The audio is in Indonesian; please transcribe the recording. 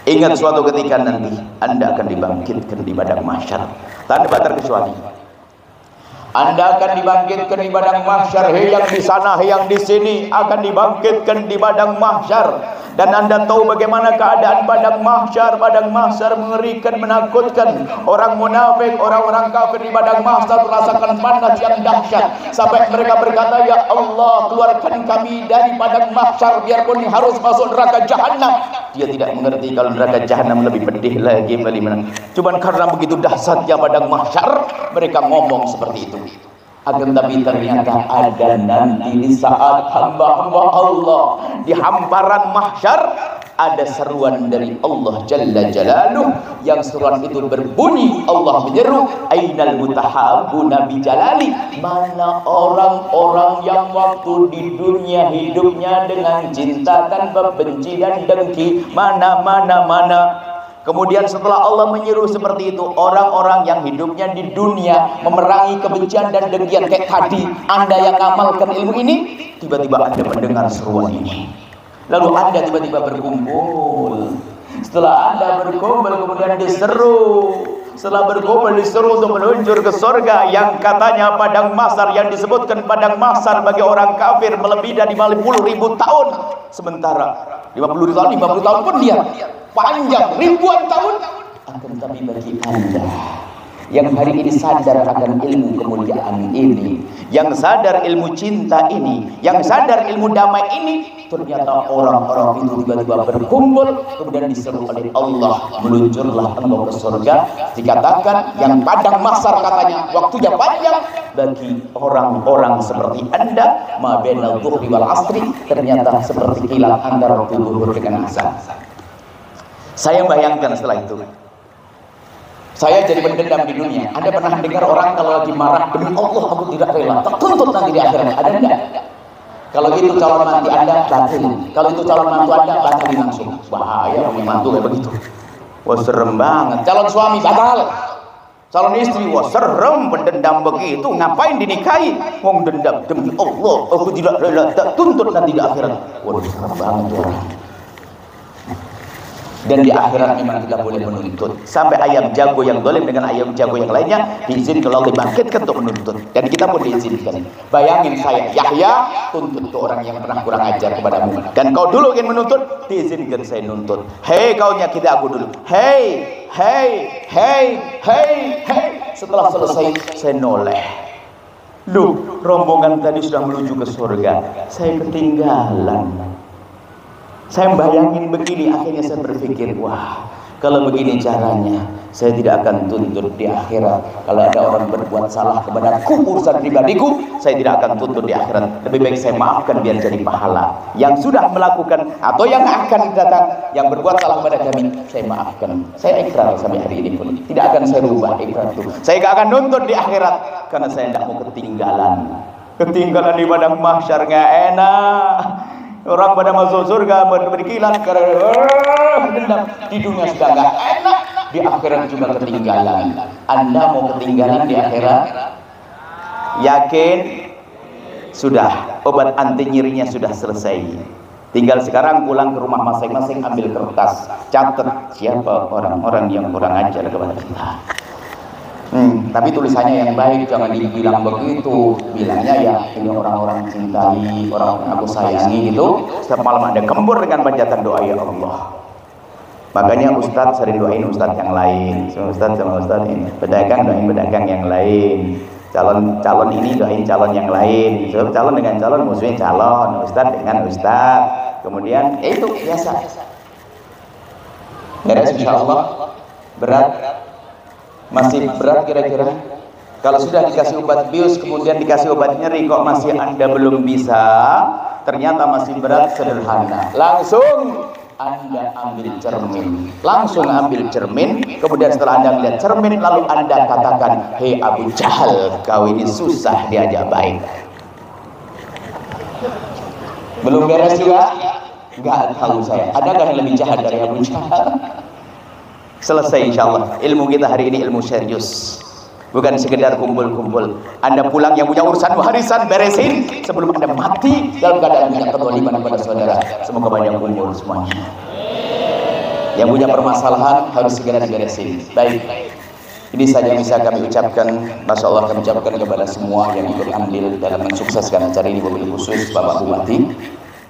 Ingat suatu ketika nanti Anda akan dibangkitkan di padang mahsyar tanpa terkecuali. Anda akan dibangkitkan di padang mahsyar. Hei yang di sana, hei yang di sini akan dibangkitkan di padang mahsyar. Dan Anda tahu bagaimana keadaan padang mahsyar. Padang mahsyar mengerikan, menakutkan. Orang munafik, orang-orang kafir di padang mahsyar merasakan panas yang dahsyat sampai mereka berkata, ya Allah, keluarkan kami dari padang mahsyar biarpun harus masuk neraka jahanam. Dia tidak mengerti kalau neraka jahanam lebih pedih lagi. Cuman karena begitu dahsyatnya padang mahsyar, mereka ngomong seperti itu. Akan tapi ternyata ada nanti di saat hamba-hamba Allah di hamparan mahsyar ada seruan dari Allah Jalla Jalaluh, yang seruan itu berbunyi, Allah menyeru, ainal mutahabbuna bi jalali, mana orang-orang yang waktu di dunia hidupnya dengan cinta tanpa benci dan dengki, mana. Kemudian setelah Allah menyeru seperti itu, orang-orang yang hidupnya di dunia memerangi kebencian dan dengkian kayak tadi, Anda yang ngamalkan ilmu ini, tiba-tiba Anda mendengar seruan ini. Lalu Anda tiba-tiba berkumpul. Setelah Anda berkumpul kemudian diseru. Setelah berkumpul disuruh untuk meluncur ke surga yang katanya padang mahsyar, yang disebutkan padang mahsyar bagi orang kafir melebihi dari 50.000 tahun. Sementara 50 tahun pun dia panjang ribuan tahun. Akan tapi bagi Anda yang hari ini sadar akan ilmu kemuliaan ini, yang sadar ilmu cinta ini, yang sadar ilmu damai ini, ternyata orang-orang itu tiba-tiba berkumpul kemudian diseru oleh Allah, meluncurlah engkau ke surga. Dikatakan yang padang mahsyar katanya waktunya panjang bagi orang-orang seperti Anda, ma bainal dhuhri wal asri, ternyata seperti kilat antara waktu zuhur dengan asar. Saya bayangkan setelah itu, saya jadi pendendam di dunia. Anda pernah dengar orang kalau lagi marah, demi Allah aku tidak rela, tertuntut nanti di akhirat? Ada enggak? Kalau itu calon mantu Anda, batalin. Kalau itu calon mantu Anda, batalin langsung. Bahaya punya mantu kayak begitu. Wah serem banget. Calon suami batal. Calon istri, wah serem, pendendam begitu. Ngapain dinikahi? Wong dendam, demi Allah aku tidak rela, tak tuntut nanti di akhirat. Wah serem banget orang. Dan di akhirat memang tidak boleh menuntut. Sampai ayam jago yang dolim dengan ayam jago yang lainnya diizinkan Allah dibangkitkan untuk menuntut. Dan kita pun diizinkan. Bayangin saya, Yahya tuntut ke orang yang pernah kurang ajar kepadamu. Dan kau dulu ingin menuntut, diizinkan saya nuntut. Hei kau nyakiti aku dulu. Hei. Setelah selesai saya noleh. Loh, rombongan tadi sudah menuju ke surga, saya ketinggalan. Saya bayangin begini, akhirnya saya berpikir, wah, kalau begini caranya, saya tidak akan tuntut di akhirat. Kalau ada orang berbuat salah kepadaku, urusan pribadiku, saya tidak akan tuntut di akhirat. Lebih baik saya maafkan biar jadi pahala. Yang sudah melakukan atau yang akan datang, yang berbuat salah kepada kami, saya maafkan. Saya ikrar sampai hari ini pun, tidak akan saya rubah ikrar itu. Saya tidak akan nuntut di akhirat, karena saya tidak mau ketinggalan. Ketinggalan di padang mahsyar nggak enak. Orang pada masuk surga berkilat karena dendam. Di dunia sudah nggak enak, di akhirat juga ketinggalan. Anda mau ketinggalan di akhirat? Yakin? Sudah, obat anti nyerinya sudah selesai. Tinggal sekarang pulang ke rumah masing-masing, ambil kertas, catat siapa orang-orang yang kurang ajar kepada kita. Tapi tulisannya yang baik, jangan dibilang begitu. Bilangnya ya ini orang-orang cintai, orang-orang aku sayangi gitu. Setiap malam ada kembur dengan panjatan doa ya Allah. Makanya Ustadz sering doain Ustadz yang lain. Ustadz sama Ustadz ini pedagang doain pedagang yang lain. Calon ini doain calon yang lain. So, calon dengan calon, musuhnya calon. Ustadz dengan Ustadz. Kemudian itu biasa. Beres insyaallah. Berat. Masih berat kira-kira? Kalau sudah dikasih obat bius kemudian dikasih obat nyeri kok masih Anda belum bisa, ternyata masih berat, sederhana. Langsung Anda ambil cermin. Langsung ambil cermin, kemudian setelah Anda melihat cermin lalu Anda katakan, "Hei Abu Jahal, kau ini susah diajak baik." Belum beres juga? Enggak tahu saya. Adakah yang lebih jahat dari Abu Jahal? Selesai insyaallah. Ilmu kita hari ini ilmu serius, bukan sekedar kumpul-kumpul. Anda pulang yang punya urusan warisan beresin sebelum Anda mati dalam keadaan punya kezaliman kepada saudara. Semoga banyak kumpul semuanya. Yang punya permasalahan harus segera diberesin. Baik. Ini saja yang bisa kami ucapkan. Masya Allah kami ucapkan kepada semua yang ikut andil dalam mensukseskan acara ini, wabil khusus Bapak Bupati.